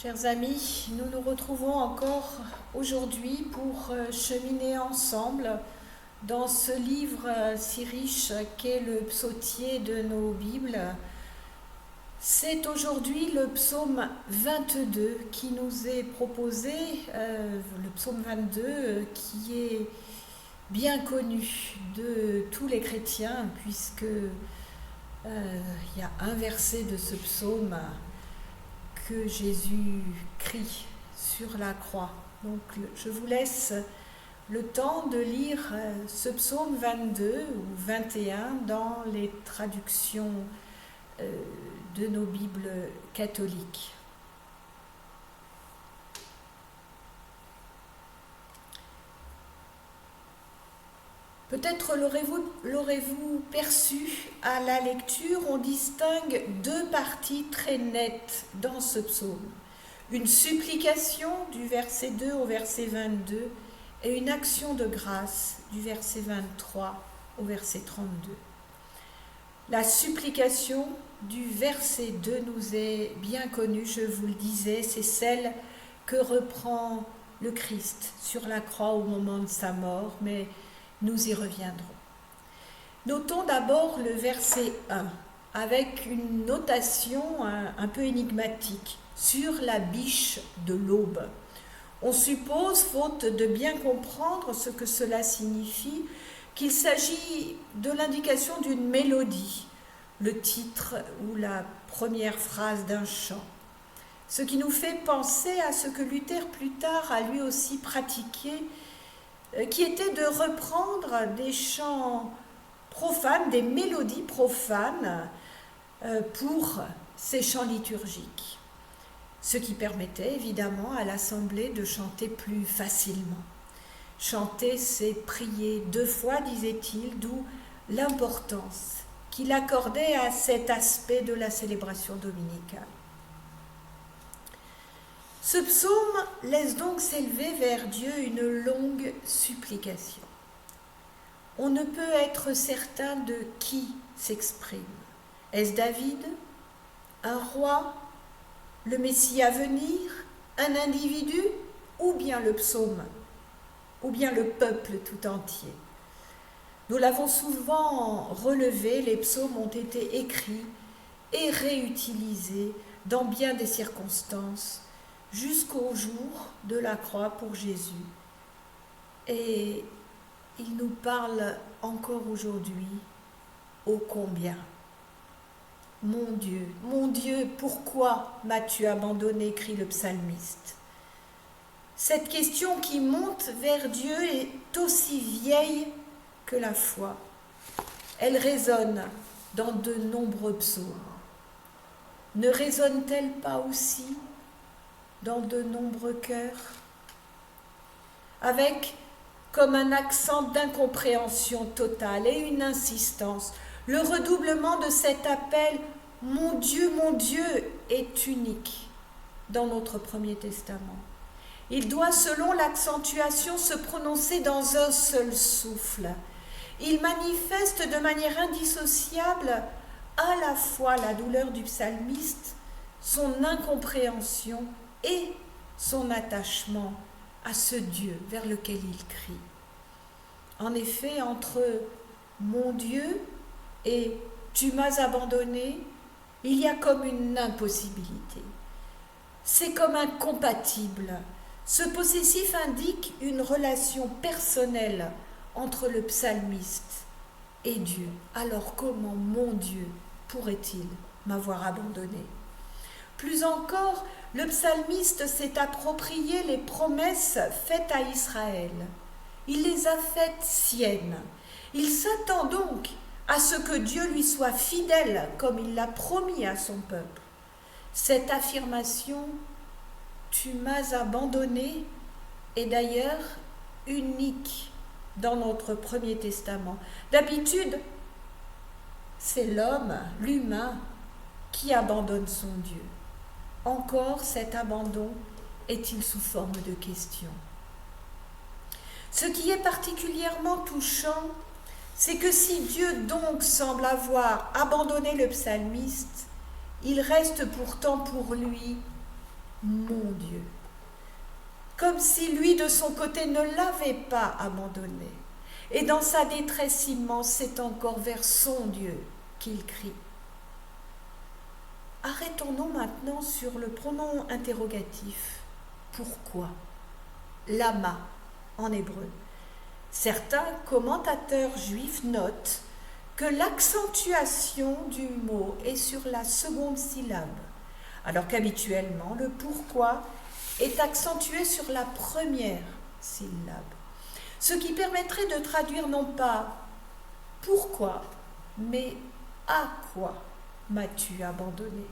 Chers amis, nous nous retrouvons encore aujourd'hui pour cheminer ensemble dans ce livre si riche qu'est le psautier de nos Bibles. C'est aujourd'hui le psaume 22 qui nous est proposé, le psaume 22 qui est bien connu de tous les chrétiens puisque il y a un verset de ce psaume que Jésus crie sur la croix. Donc je vous laisse le temps de lire ce psaume 22 ou 21 dans les traductions de nos Bibles catholiques. Peut-être l'aurez-vous perçu, à la lecture, on distingue deux parties très nettes dans ce psaume. Une supplication du verset 2 au verset 22 et une action de grâce du verset 23 au verset 32. La supplication du verset 2 nous est bien connue, je vous le disais, c'est celle que reprend le Christ sur la croix au moment de sa mort, mais nous y reviendrons. Notons d'abord le verset 1, avec une notation un peu énigmatique, sur la biche de l'aube. On suppose, faute de bien comprendre ce que cela signifie, qu'il s'agit de l'indication d'une mélodie, le titre ou la première phrase d'un chant. Ce qui nous fait penser à ce que Luther plus tard a lui aussi pratiqué, qui était de reprendre des chants profanes, des mélodies profanes pour ces chants liturgiques. Ce qui permettait évidemment à l'assemblée de chanter plus facilement. Chanter, c'est prier 2 fois, disait-il, d'où l'importance qu'il accordait à cet aspect de la célébration dominicale. Ce psaume laisse donc s'élever vers Dieu une longue supplication. On ne peut être certain de qui s'exprime. Est-ce David, un roi, le Messie à venir, un individu, ou bien le psaume, ou bien le peuple tout entier? Nous l'avons souvent relevé, les psaumes ont été écrits et réutilisés dans bien des circonstances, jusqu'au jour de la croix pour Jésus. Et il nous parle encore aujourd'hui, ô combien. Mon Dieu, pourquoi m'as-tu abandonné, crie le psalmiste. Cette question qui monte vers Dieu est aussi vieille que la foi. Elle résonne dans de nombreux psaumes. Ne résonne-t-elle pas aussi dans de nombreux cœurs, avec comme un accent d'incompréhension totale et une insistance, le redoublement de cet appel « Mon Dieu, est unique dans notre Premier Testament. Il doit, selon l'accentuation, se prononcer dans un seul souffle. Il manifeste de manière indissociable à la fois la douleur du psalmiste, son incompréhension et son attachement à ce Dieu vers lequel il crie. En effet, entre mon Dieu et tu m'as abandonné, il y a comme une impossibilité. C'est comme incompatible. Ce possessif indique une relation personnelle entre le psalmiste et Dieu. Alors comment mon Dieu pourrait-il m'avoir abandonné? Plus encore, le psalmiste s'est approprié les promesses faites à Israël. Il les a faites siennes. Il s'attend donc à ce que Dieu lui soit fidèle comme il l'a promis à son peuple. Cette affirmation « tu m'as abandonné » est d'ailleurs unique dans notre Premier Testament. D'habitude, c'est l'homme, l'humain, qui abandonne son Dieu. Encore cet abandon est-il sous forme de question? Ce qui est particulièrement touchant, c'est que si Dieu donc semble avoir abandonné le psalmiste, il reste pourtant pour lui mon Dieu. Comme si lui, de son côté, ne l'avait pas abandonné. Et dans sa détresse immense, c'est encore vers son Dieu qu'il crie. Arrêtons-nous maintenant sur le pronom interrogatif. Pourquoi? Lama, en hébreu. Certains commentateurs juifs notent que l'accentuation du mot est sur la seconde syllabe, alors qu'habituellement, le pourquoi est accentué sur la première syllabe. Ce qui permettrait de traduire non pas pourquoi, mais à quoi m'as-tu abandonné?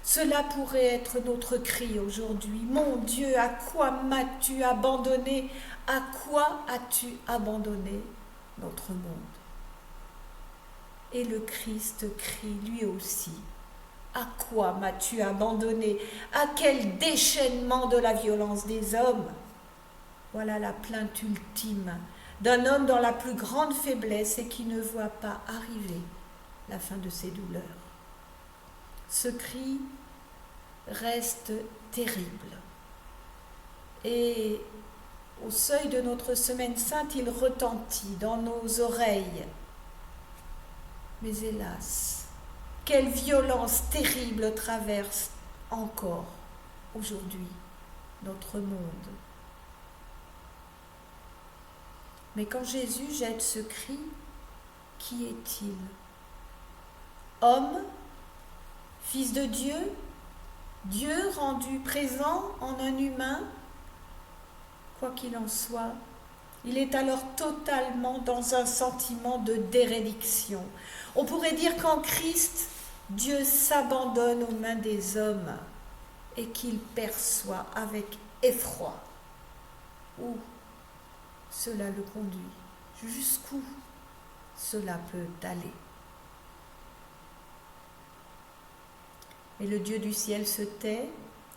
Cela pourrait être notre cri aujourd'hui. Mon Dieu, à quoi m'as-tu abandonné? À quoi as-tu abandonné notre monde? Et le Christ crie lui aussi. À quoi m'as-tu abandonné? À quel déchaînement de la violence des hommes? Voilà la plainte ultime d'un homme dans la plus grande faiblesse et qui ne voit pas arriver la fin de ses douleurs. Ce cri reste terrible. Et au seuil de notre semaine sainte, il retentit dans nos oreilles. Mais hélas, quelle violence terrible traverse encore aujourd'hui notre monde. Mais quand Jésus jette ce cri, qui est-il? Homme, fils de Dieu, Dieu rendu présent en un humain? Quoi qu'il en soit, il est alors totalement dans un sentiment de dérédiction. On pourrait dire qu'en Christ, Dieu s'abandonne aux mains des hommes et qu'il perçoit avec effroi où cela le conduit, jusqu'où cela peut aller. Mais le Dieu du ciel se tait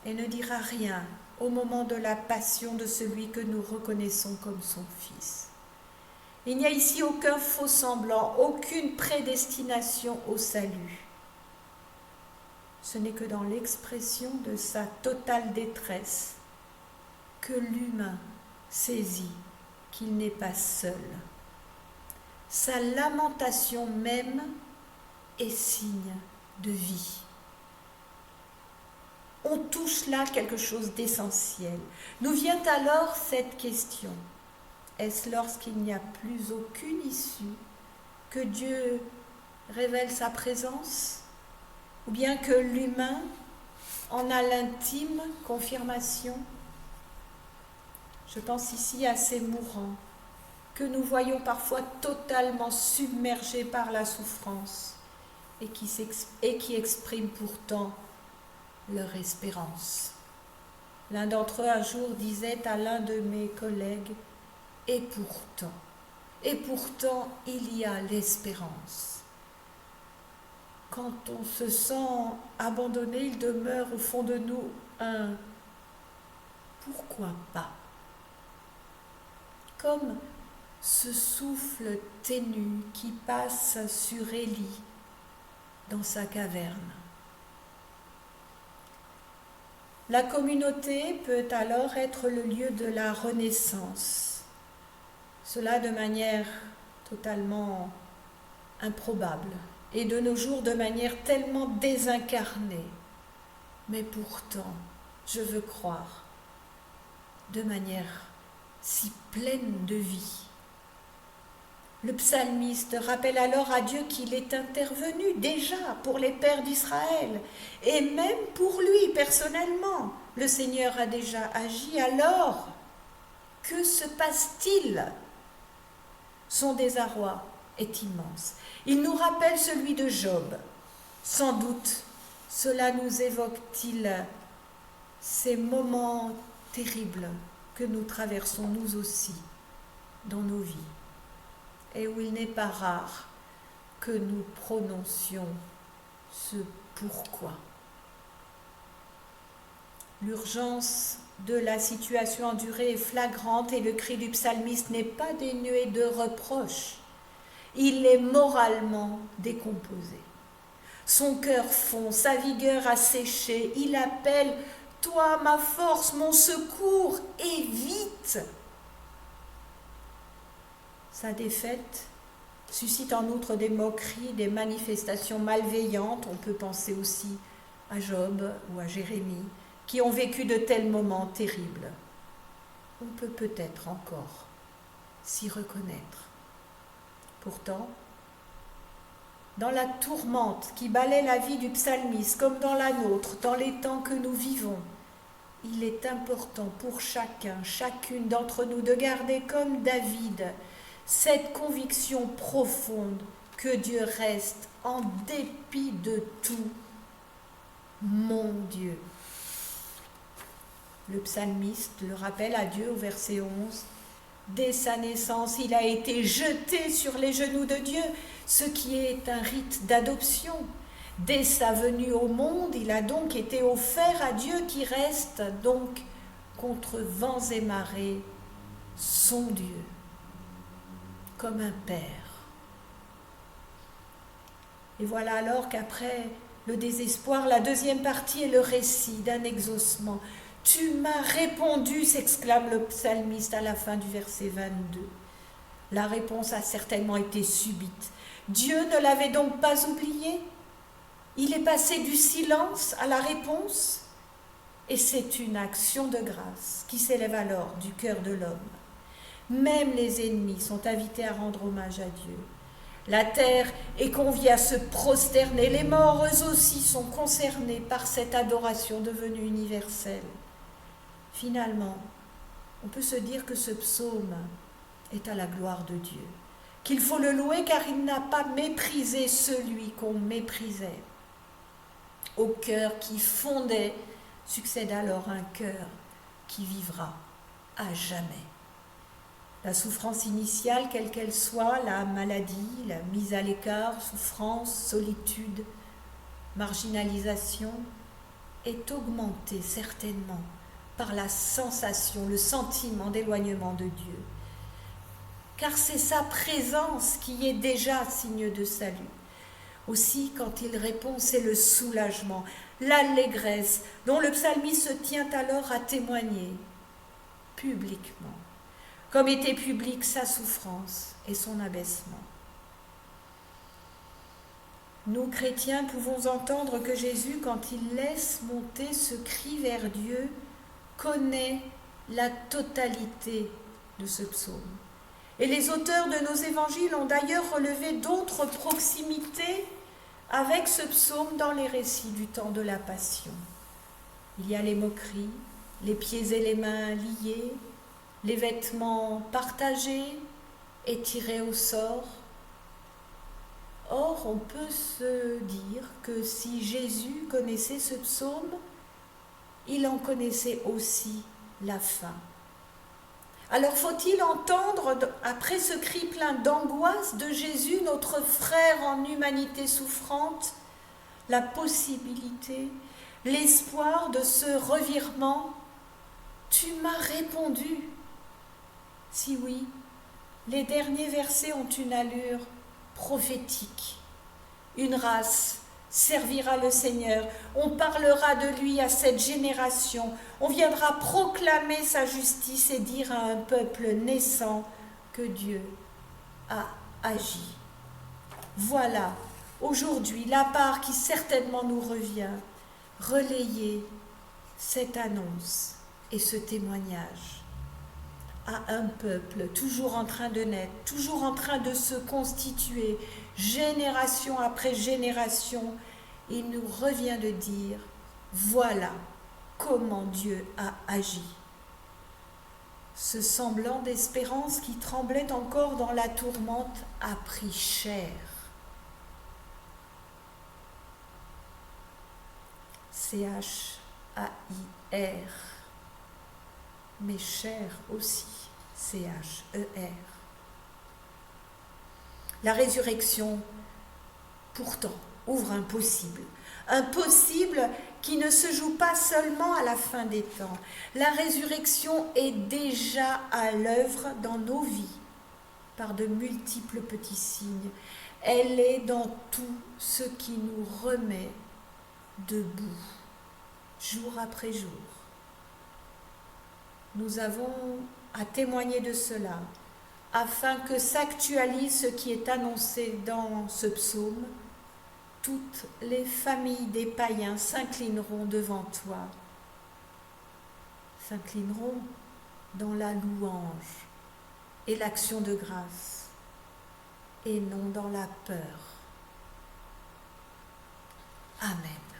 et ne dira rien au moment de la passion de celui que nous reconnaissons comme son Fils. Il n'y a ici aucun faux semblant, aucune prédestination au salut. Ce n'est que dans l'expression de sa totale détresse que l'humain saisit qu'il n'est pas seul. Sa lamentation même est signe de vie. On touche là quelque chose d'essentiel. Nous vient alors cette question. Est-ce lorsqu'il n'y a plus aucune issue que Dieu révèle sa présence? Ou bien que l'humain en a l'intime confirmation? Je pense ici à ces mourants que nous voyons parfois totalement submergés par la souffrance et qui expriment pourtant leur espérance. L'un d'entre eux un jour disait à l'un de mes collègues, et pourtant il y a l'espérance. Quand on se sent abandonné, il demeure au fond de nous un pourquoi pas. Comme ce souffle ténu qui passe sur Élie dans sa caverne. La communauté peut alors être le lieu de la renaissance. Cela de manière totalement improbable et de nos jours de manière tellement désincarnée. Mais pourtant, je veux croire, de manière si pleine de vie. Le psalmiste rappelle alors à Dieu qu'il est intervenu déjà pour les pères d'Israël et même pour lui personnellement. Le Seigneur a déjà agi. Alors, que se passe-t-il? Son désarroi est immense. Il nous rappelle celui de Job. Sans doute, cela nous évoque-t-il ces moments terribles que nous traversons nous aussi dans nos vies et où il n'est pas rare que nous prononcions ce pourquoi. L'urgence de la situation endurée est flagrante et le cri du psalmiste n'est pas dénué de reproches. Il est moralement décomposé. Son cœur fond, sa vigueur a séché, il appelle toi, ma force, mon secours, et vite. Sa défaite suscite en outre des moqueries, des manifestations malveillantes. On peut penser aussi à Job ou à Jérémie, qui ont vécu de tels moments terribles. On peut peut-être encore s'y reconnaître. Pourtant, dans la tourmente qui balaie la vie du psalmiste, comme dans la nôtre, dans les temps que nous vivons, il est important pour chacun, chacune d'entre nous de garder comme David cette conviction profonde que Dieu reste, en dépit de tout, mon Dieu. Le psalmiste le rappelle à Dieu au verset 11. Dès sa naissance, il a été jeté sur les genoux de Dieu, ce qui est un rite d'adoption. Dès sa venue au monde, il a donc été offert à Dieu qui reste donc contre vents et marées son Dieu, comme un père. Et voilà alors qu'après le désespoir, la deuxième partie est le récit d'un exaucement. « Tu m'as répondu » s'exclame le psalmiste à la fin du verset 22. La réponse a certainement été subite. Dieu ne l'avait donc pas oublié. Il est passé du silence à la réponse, et c'est une action de grâce qui s'élève alors du cœur de l'homme. Même les ennemis sont invités à rendre hommage à Dieu. La terre est conviée à se prosterner. Les morts, eux aussi, sont concernés par cette adoration devenue universelle. Finalement, on peut se dire que ce psaume est à la gloire de Dieu, qu'il faut le louer car il n'a pas méprisé celui qu'on méprisait. Au cœur qui fondait succède alors un cœur qui vivra à jamais. La souffrance initiale, quelle qu'elle soit, la maladie, la mise à l'écart, souffrance, solitude, marginalisation, est augmentée certainement par la sensation, le sentiment d'éloignement de Dieu. Car c'est sa présence qui est déjà signe de salut. Aussi, quand il répond, c'est le soulagement, l'allégresse dont le psalmiste se tient alors à témoigner publiquement, comme était publique sa souffrance et son abaissement. Nous, chrétiens, pouvons entendre que Jésus, quand il laisse monter ce cri vers Dieu, connaît la totalité de ce psaume. Et les auteurs de nos évangiles ont d'ailleurs relevé d'autres proximités avec ce psaume dans les récits du temps de la Passion. Il y a les moqueries, les pieds et les mains liés, les vêtements partagés et tirés au sort. Or, on peut se dire que si Jésus connaissait ce psaume, il en connaissait aussi la fin. Alors faut-il entendre, après ce cri plein d'angoisse de Jésus, notre frère en humanité souffrante, la possibilité, l'espoir de ce revirement? Tu m'as répondu. Si oui, les derniers versets ont une allure prophétique. Une race servira le Seigneur, on parlera de lui à cette génération, on viendra proclamer sa justice et dire à un peuple naissant que Dieu a agi. Voilà, aujourd'hui, la part qui certainement nous revient, relayer cette annonce et ce témoignage à un peuple toujours en train de naître, toujours en train de se constituer, génération après génération. Il nous revient de dire, voilà comment Dieu a agi. Ce semblant d'espérance qui tremblait encore dans la tourmente a pris chair. C-H-A-I-R, mais chair aussi, C-H-E-R. La résurrection, pourtant, ouvre un possible qui ne se joue pas seulement à la fin des temps. La résurrection est déjà à l'œuvre dans nos vies, par de multiples petits signes. Elle est dans tout ce qui nous remet debout. jour après jour. Nous avons à témoigner de cela, afin que s'actualise ce qui est annoncé dans ce psaume. Toutes les familles des païens s'inclineront devant toi, s'inclineront dans la louange et l'action de grâce, et non dans la peur. Amen.